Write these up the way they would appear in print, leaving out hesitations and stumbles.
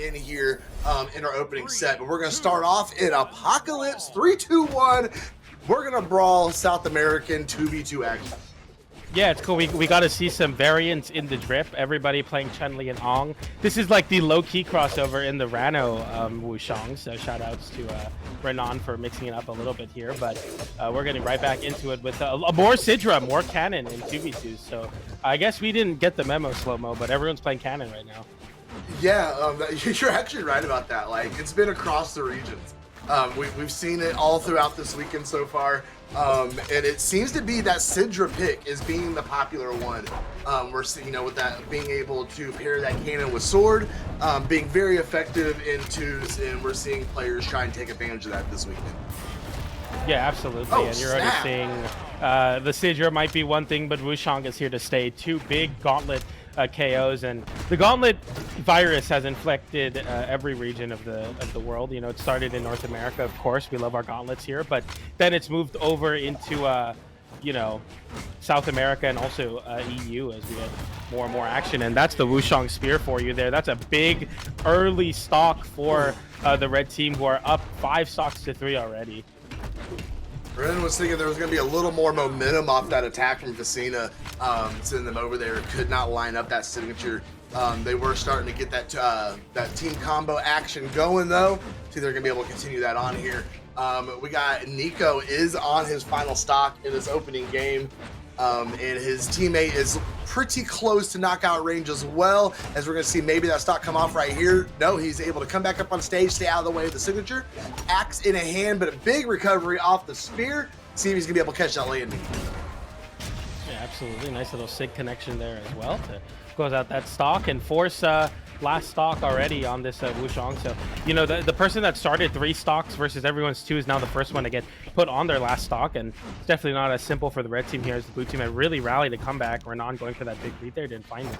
begin here in our opening set. But we're going to start off in Apocalypse 3, 2, 1. We're going to brawl South American 2v2 action. Yeah, it's cool. We got to see some variants in the drip. Everybody playing Chun-Li and Ong. This is like the low-key crossover in the Rano Wushang. So shout-outs to Renan for mixing it up a little bit here. But we're getting right back into it with more Sidra, more Cannon in 2v2s. So I guess we didn't get the memo, Slow-Mo, but everyone's playing Cannon right now. Yeah, you're actually right about that. Like, it's been across the regions. We've seen it all throughout this weekend so far. And it seems to be that Sidra pick is being the popular one. We're seeing, you know, with that being able to pair that cannon with sword, being very effective in twos, and we're seeing players try and take advantage of that this weekend. Yeah, absolutely. Oh, and you're already seeing the Sidra might be one thing, but Wushang is here to stay. Two big gauntlet KOs, and the gauntlet virus has infected every region of the world. You know, it started in North America, of course. We love our gauntlets here, but then it's moved over into you know, South America and also EU as we get more and more action. And that's the Wushang Spear for you there. That's a big early stock for the red team, who are up 5 stocks to 3 already. Renan was thinking there was going to be a little more momentum off that attack from Vecinaa, sending them over there. Could not line up that signature. They were starting to get that team combo action going, though. See, they're going to be able to continue that on here. We got Neeko is on his final stock in this opening game, and his teammate is pretty close to knockout range as well, as we're going to see maybe that stock come off right here. No, he's able to come back up on stage, stay out of the way of the signature. Axe in a hand, but a big recovery off the spear. See if he's going to be able to catch that landing. Yeah, absolutely. Nice little SIG connection there as well to close out that stock and force last stock already on this Wushang. So, you know, the person that started 3 stocks versus everyone's 2 is now the first one to get put on their last stock, and it's definitely not as simple for the red team here as the blue team had really rallied to come back. Renan going for that big lead there, didn't find it.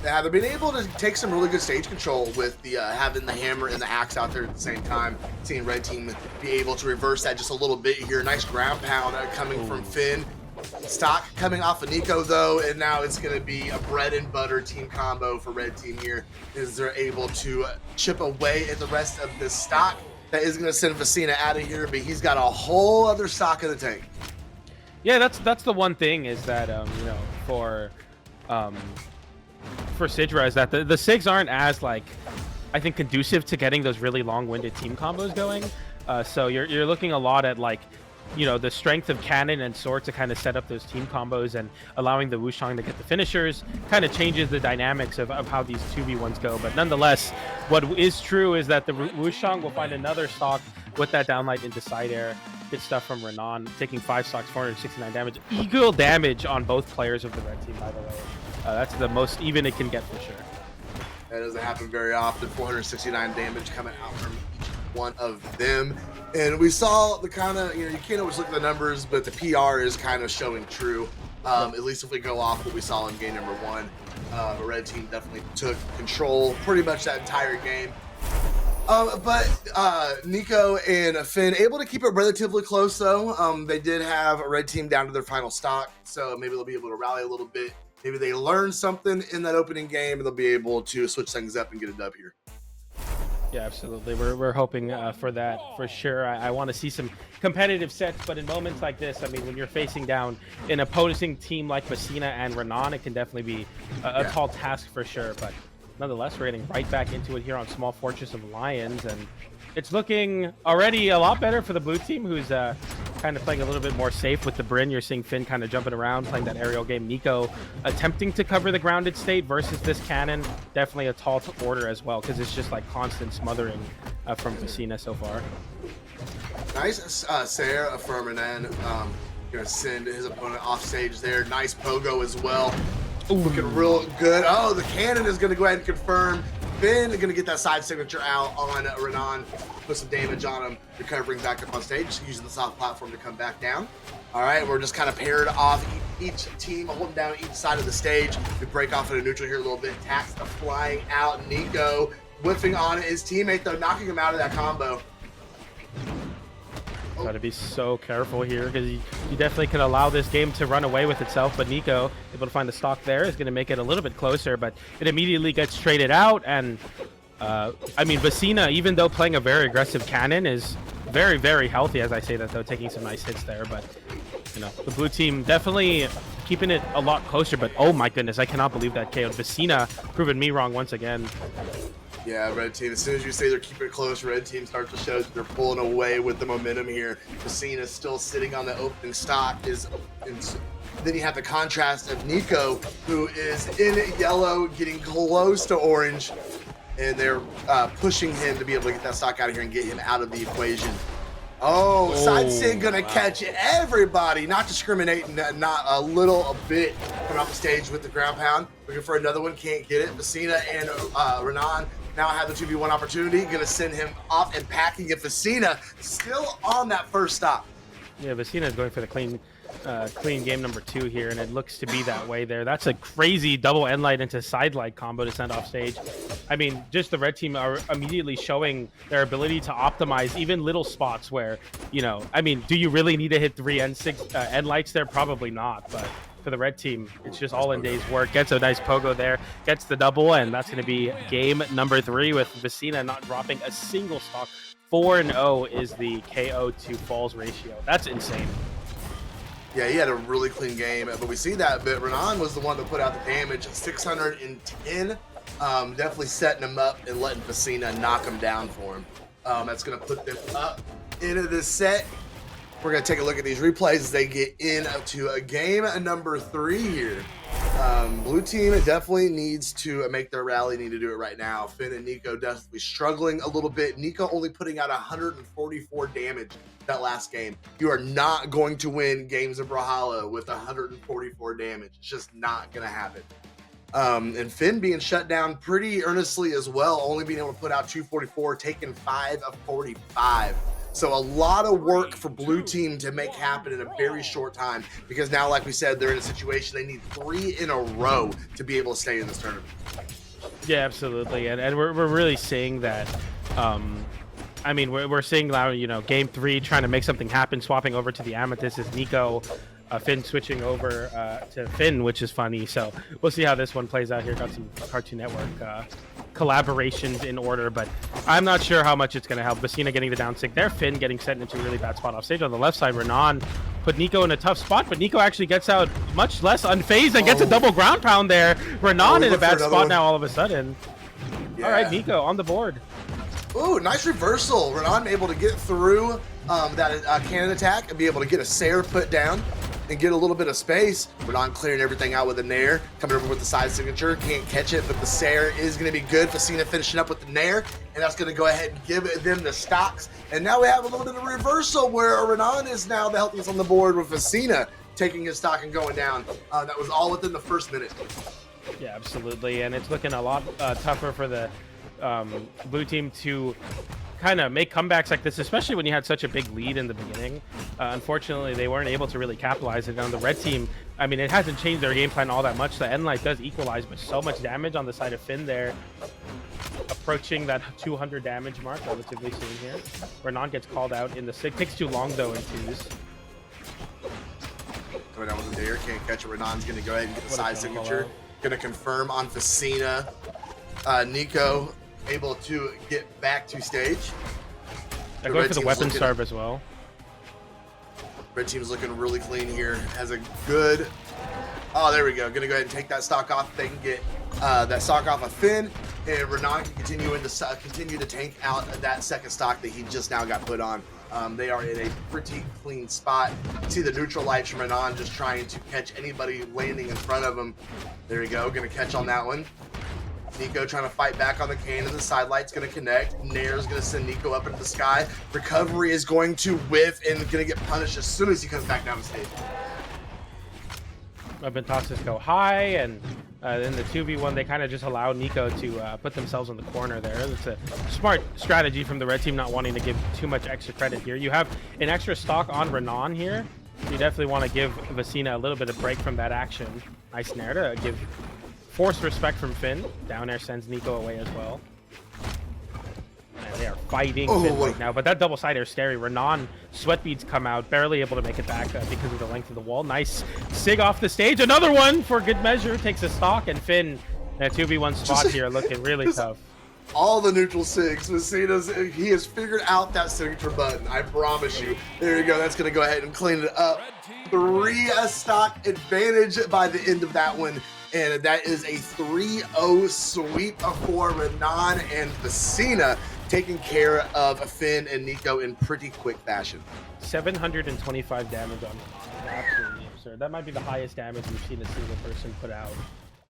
Yeah, they've been able to take some really good stage control with the having the hammer and the axe out there at the same time. Seeing red team be able to reverse that just a little bit here. Nice ground pound coming from Finnn. Stock coming off of Neeko, though, and now it's going to be a bread and butter team combo for red team here, as they're able to chip away at the rest of this stock. That is going to send Vecinaa out of here, but he's got a whole other stock in the tank. Yeah, that's the one thing is that you know, for Sidra is that the SIGs aren't as, like, I think, conducive to getting those really long-winded team combos going. So you're looking a lot at, like, you know, the strength of cannon and sword to kind of set up those team combos, and allowing the Wushang to get the finishers kind of changes the dynamics of how these 2v1s go. But nonetheless, what is true is that the Wushang will find another stock with that downlight into side air. Good stuff from Renan, taking 5 stocks, 469 damage. Equal damage on both players of the red team, by the way. That's the most even it can get for sure. That doesn't happen very often. 469 damage coming out from each one of them. And we saw the kind of, you know, you can't always look at the numbers, but the PR is kind of showing true. At least if we go off what we saw in game number 1. The red team definitely took control pretty much that entire game. But Neeko and Finnn able to keep it relatively close, though. They did have a red team down to their final stock, so maybe they'll be able to rally a little bit. Maybe they learned something in that opening game, and they'll be able to switch things up and get a dub here. Yeah, absolutely. We're hoping for that for sure. I want to see some competitive sets, but in moments like this, I mean, when you're facing down an opposing team like Vecinaa and Renan, it can definitely be a tall task for sure. But nonetheless, we're getting right back into it here on Small Fortress of Lions, and it's looking already a lot better for the blue team, who's kind of playing a little bit more safe with the Bryn. You're seeing Finnn kind of jumping around, playing that aerial game. Neeko attempting to cover the grounded state versus this cannon. Definitely a tall order as well, because it's just like constant smothering from Vecinaa so far. Nice Sarah from Renan. Going to send his opponent off stage there. Nice pogo as well. Looking real good. Oh, the cannon is going to go ahead and confirm. Finnn going to get that side signature out on Renan. Put some damage on him. Recovering back up on stage. Using the soft platform to come back down. All right, we're just kind of paired off each team, holding down each side of the stage. We break off into neutral here a little bit. Tax flying out. Neeko whiffing on his teammate, though, knocking him out of that combo. Got to be so careful here, because you definitely can allow this game to run away with itself. But Neeko, able to find the stock there, is going to make it a little bit closer, but it immediately gets traded out, and I mean, Vecinaa, even though playing a very aggressive cannon, is very, very healthy, as I say that, though, taking some nice hits there. But, you know, the blue team definitely keeping it a lot closer. But, oh, my goodness, I cannot believe that KO'd. Vecinaa proving me wrong once again. Yeah, red team, as soon as you say they're keeping it close, red team starts to show that they're pulling away with the momentum here. Vecinaa still sitting on the opening stock. Then you have the contrast of Neeko, who is in yellow, getting close to orange, and they're pushing him to be able to get that stock out of here and get him out of the equation. Oh, side sig gonna catch everybody, not discriminating, not a little bit, coming off the stage with the ground pound. Looking for another one, can't get it. Vecinaa and Renan now have the 2v1 opportunity, gonna send him off and packing it. Vecinaa still on that first stop. Yeah, Vecinaa is going for the clean game number 2 here, and it looks to be that way there. That's a crazy double end light into side light combo to send off stage. I mean, just the red team are immediately showing their ability to optimize even little spots where, you know, I mean, do you really need to hit 3 end lights there? Probably not, but for the red team, it's just all in day's work. Gets a nice pogo there, gets the double, and that's going to be game number 3 with Vecinaa not dropping a single stock. 4-0 is the KO to falls ratio. That's insane. Yeah, he had a really clean game, but we see that. But Renan was the one that put out the damage, 610. Definitely setting him up and letting Vecinaa knock him down for him. That's going to put them up into this set. We're going to take a look at these replays as they get into a game number 3 here. Blue team definitely needs to make their rally, need to do it right now. Finnn and Neeko definitely struggling a little bit. Neeko only putting out 144 damage that last game. You are not going to win games of Brawlhalla with 144 damage. It's just not going to happen. And Finnn being shut down pretty earnestly as well, only being able to put out 244, taking 5 of 45. So a lot of work for blue team to make happen in a very short time, because now, like we said, they're in a situation they need 3 in a row to be able to stay in this tournament. Yeah, absolutely. And we're really seeing that. I mean, we're seeing now, you know, game 3 trying to make something happen, swapping over to the Amethyst is Neeko. Finnn switching over to Finnn, which is funny. So we'll see how this one plays out here. Got some Cartoon Network collaborations in order, but I'm not sure how much it's going to help. Vecinaa getting the down sig there. Finnn getting set into a really bad spot off stage. On the left side, Renan put Neeko in a tough spot, but Neeko actually gets out much less unfazed and gets a double ground pound there. Renan in a bad spot now all of a sudden. Yeah. All right, Neeko on the board. Ooh, nice reversal. Renan able to get through that cannon attack and be able to get a Sair put down and get a little bit of space. Renan clearing everything out with a Nair, coming over with the side signature, can't catch it, but the Sair is going to be good. Vecinaa finishing up with the Nair, and that's going to go ahead and give them the stocks. And now we have a little bit of reversal where Renan is now the healthiest on the board, with Vecinaa taking his stock and going down. That was all within the first minute. Yeah, absolutely, and it's looking a lot tougher for the blue team to kind of make comebacks like this, especially when you had such a big lead in the beginning. Unfortunately, they weren't able to really capitalize it. On the red team, I mean, it hasn't changed their game plan all that much. The end light does equalize, but so much damage on the side of Finnn there, approaching that 200 damage mark relatively soon here. Renan gets called out in the sig. Takes too long though in 2s. Coming down with the Nair, can't catch it. Renan's going to go ahead and get the side signature. Going to confirm on Vecinaa. Neeko able to get back to stage. They're going for the weapon starve as well. Red team's looking really clean here. Has a good... Oh, there we go. Going to go ahead and take that stock off. They can get that stock off of Finnn, and Renan can continue to tank out that second stock that he just now got put on. They are in a pretty clean spot. See the neutral lights from Renan just trying to catch anybody landing in front of him. There we go. Going to catch on that one. Neeko trying to fight back on the cannon. The side light's going to connect. Nair is going to send Neeko up into the sky. Recovery is going to whiff and going to get punished as soon as he comes back down the stage. Weapon tosses go high, and in the 2v1, they kind of just allow Neeko to put themselves in the corner there. It's a smart strategy from the red team, not wanting to give too much extra credit here. You have an extra stock on Renan here. You definitely want to give Vecinaa a little bit of break from that action. Nice Nair to give forced respect from Finnn. Down air sends Neeko away as well. And they are fighting Finnn right now, but that double side air is scary. Renan, sweat beads come out, barely able to make it back because of the length of the wall. Nice sig off the stage. Another one for good measure. Takes a stock, and Finnn in a 2v1 spot here looking really tough. all the neutral sigs. He has figured out that signature button. I promise you. There you go. That's going to go ahead and clean it up. 3 stock advantage by the end of that one. And that is a 3-0 sweep for Renan and Vecinaa, taking care of Finnn and Neeko in pretty quick fashion. 725 damage on him. Absolutely absurd. That might be the highest damage we've seen a single person put out